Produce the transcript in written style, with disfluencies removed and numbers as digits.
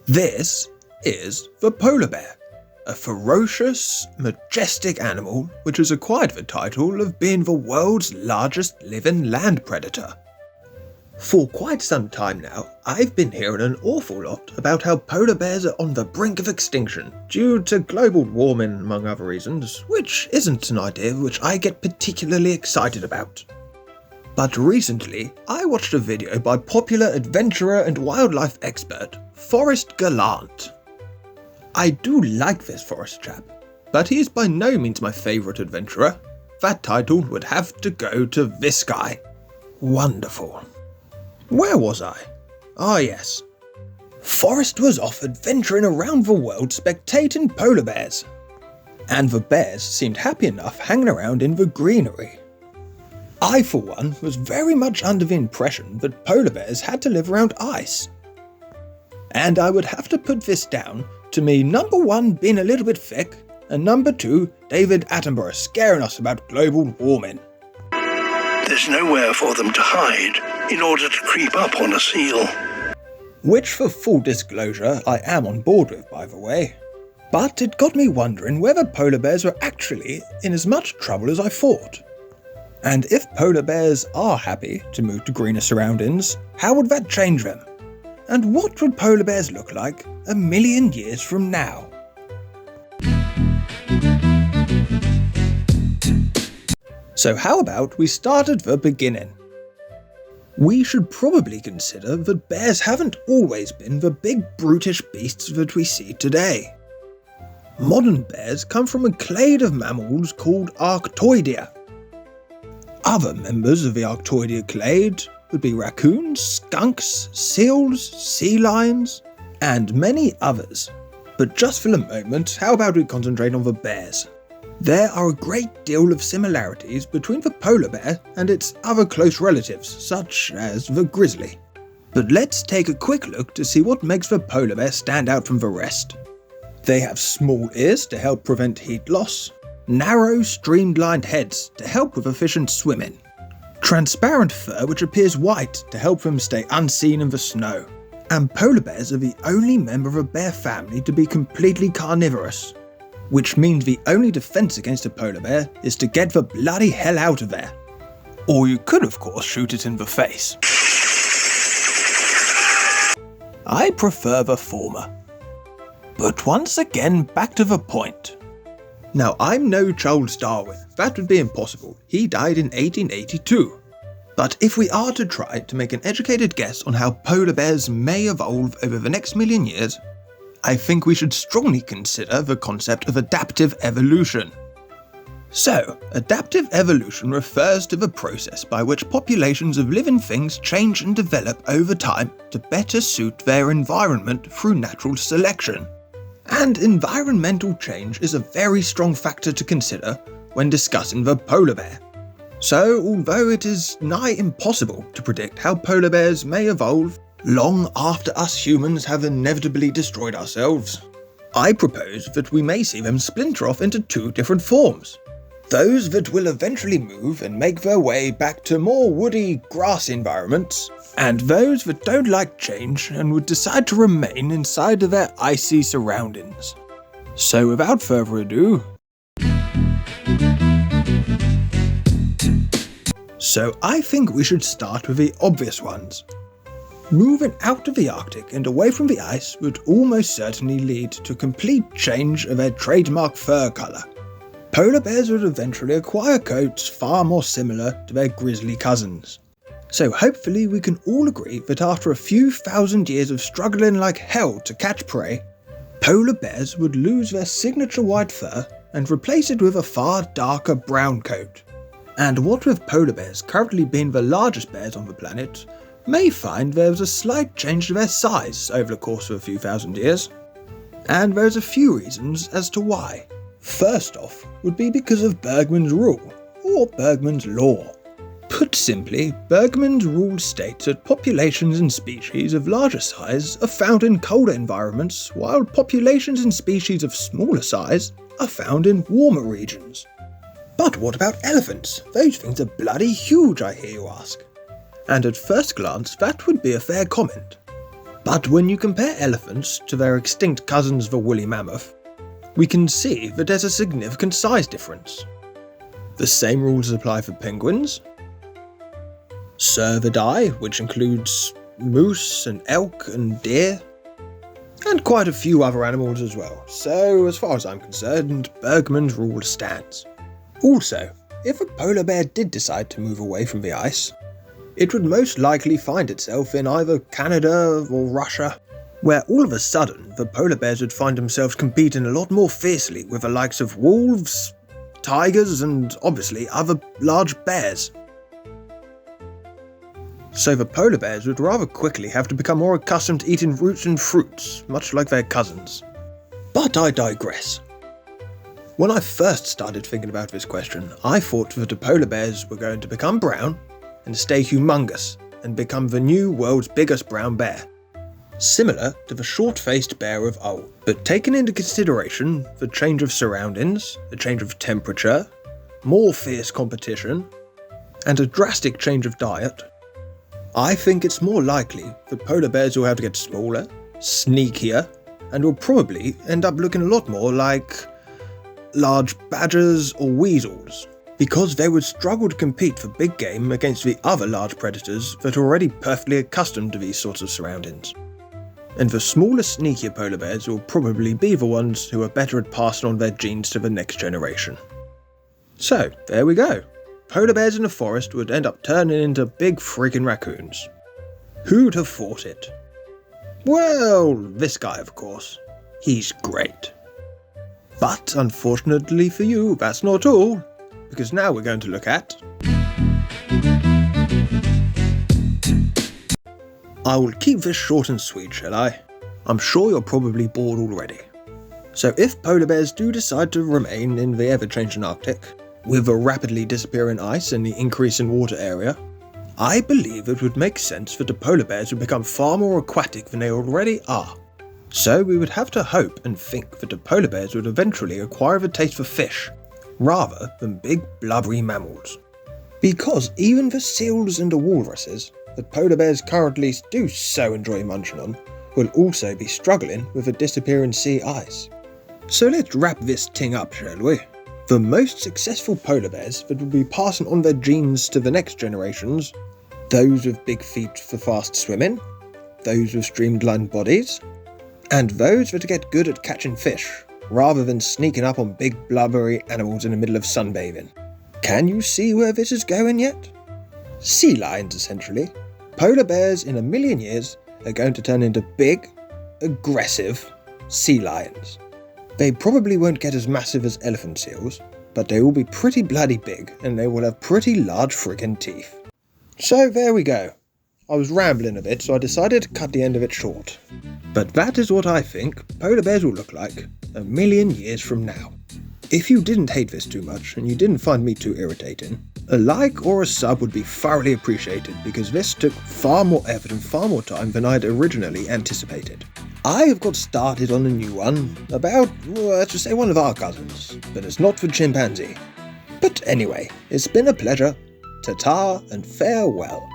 This is the polar bear, a ferocious, majestic animal which has acquired the title of being the world's largest living land predator. For quite some time now, I've been hearing an awful lot about how polar bears are on the brink of extinction due to global warming among other reasons, which isn't an idea which I get particularly excited about. But recently, I watched a video by popular adventurer and wildlife expert, Forrest Gallant. I do like this Forrest chap, but he is by no means my favourite adventurer. That title would have to go to this guy. Wonderful. Where was I? Ah yes. Forrest was off adventuring around the world spectating polar bears. And the bears seemed happy enough hanging around in the greenery. I, for one, was very much under the impression that polar bears had to live around ice. And I would have to put this down to me, number one, being a little bit thick, and number two, David Attenborough scaring us about global warming. There's nowhere for them to hide in order to creep up on a seal. Which, for full disclosure, I am on board with, by the way. But it got me wondering whether polar bears were actually in as much trouble as I thought. And if polar bears are happy to move to greener surroundings, how would that change them? And what would polar bears look like 1,000,000 years from now? So how about we start at the beginning? We should probably consider that bears haven't always been the big brutish beasts that we see today. Modern bears come from a clade of mammals called Arctoidea. Other members of the Arctoidea clade would be raccoons, skunks, seals, sea lions, and many others. But just for the moment, how about we concentrate on the bears? There are a great deal of similarities between the polar bear and its other close relatives, such as the grizzly. But let's take a quick look to see what makes the polar bear stand out from the rest. They have small ears to help prevent heat loss, narrow, streamlined heads to help with efficient swimming, transparent fur which appears white to help them stay unseen in the snow, and polar bears are the only member of a bear family to be completely carnivorous, which means the only defense against a polar bear is to get the bloody hell out of there. Or you could of course shoot it in the face. I prefer the former. But once again, back to the point. Now, I'm no Charles Darwin, that would be impossible, he died in 1882. But if we are to try to make an educated guess on how polar bears may evolve over the next 1,000,000 years, I think we should strongly consider the concept of adaptive evolution. So, adaptive evolution refers to the process by which populations of living things change and develop over time to better suit their environment through natural selection. And environmental change is a very strong factor to consider when discussing the polar bear. So, although it is nigh impossible to predict how polar bears may evolve long after us humans have inevitably destroyed ourselves, I propose that we may see them splinter off into two different forms. Those that will eventually move and make their way back to more woody, grassy environments, and those that don't like change and would decide to remain inside of their icy surroundings. So without further ado, I think we should start with the obvious ones. Moving out of the Arctic and away from the ice would almost certainly lead to a complete change of their trademark fur colour. Polar bears would eventually acquire coats far more similar to their grizzly cousins. So hopefully we can all agree that after a few thousand years of struggling like hell to catch prey, polar bears would lose their signature white fur and replace it with a far darker brown coat. And what with polar bears currently being the largest bears on the planet, may find there's a slight change to their size over the course of a few thousand years. And there's a few reasons as to why. First off would be because of Bergmann's rule, or Bergmann's law. Put simply, Bergmann's rule states that populations and species of larger size are found in colder environments, while populations and species of smaller size are found in warmer regions. But what about elephants? Those things are bloody huge, I hear you ask. And at first glance, that would be a fair comment. But when you compare elephants to their extinct cousins the woolly mammoth, we can see that there's a significant size difference. The same rules apply for penguins, cervidae, which includes moose and elk and deer, and quite a few other animals as well. So, as far as I'm concerned, Bergmann's rule stands. Also, if a polar bear did decide to move away from the ice, it would most likely find itself in either Canada or Russia, where all of a sudden the polar bears would find themselves competing a lot more fiercely with the likes of wolves, tigers, and obviously other large bears. So the polar bears would rather quickly have to become more accustomed to eating roots and fruits, much like their cousins. But I digress. When I first started thinking about this question, I thought that the polar bears were going to become brown and stay humongous and become the new world's biggest brown bear, similar to the short-faced bear of old. But taking into consideration the change of surroundings, the change of temperature, more fierce competition, and a drastic change of diet, I think it's more likely that polar bears will have to get smaller, sneakier, and will probably end up looking a lot more like large badgers or weasels, because they would struggle to compete for big game against the other large predators that are already perfectly accustomed to these sorts of surroundings. And the smaller, sneakier polar bears will probably be the ones who are better at passing on their genes to the next generation. So, there we go. Polar bears in the forest would end up turning into big freaking raccoons. Who'd have thought it? Well, this guy, of course. He's great. But unfortunately for you, that's not all, because now we're going to look at... I will keep this short and sweet, shall I? I'm sure you're probably bored already. So if polar bears do decide to remain in the ever-changing Arctic, with the rapidly disappearing ice and the increase in water area, I believe it would make sense that the polar bears would become far more aquatic than they already are. So we would have to hope and think that the polar bears would eventually acquire the taste for fish, rather than big blubbery mammals. Because even the seals and the walruses that polar bears currently do so enjoy munching on will also be struggling with the disappearing sea ice. So let's wrap this thing up, shall we? The most successful polar bears that will be passing on their genes to the next generations, those with big feet for fast swimming, those with streamlined bodies, and those that get good at catching fish, rather than sneaking up on big blubbery animals in the middle of sunbathing. Can you see where this is going yet? Sea lions, essentially. Polar bears in a million years are going to turn into big, aggressive sea lions. They probably won't get as massive as elephant seals, but they will be pretty bloody big and they will have pretty large friggin' teeth. So there we go. I was rambling a bit, so I decided to cut the end of it short. But that is what I think polar bears will look like a million years from now. If you didn't hate this too much and you didn't find me too irritating, a like or a sub would be thoroughly appreciated because this took far more effort and far more time than I'd originally anticipated. I have got started on a new one about, let's just say one of our cousins, but it's not for chimpanzee. But anyway, it's been a pleasure. Ta-ta and farewell.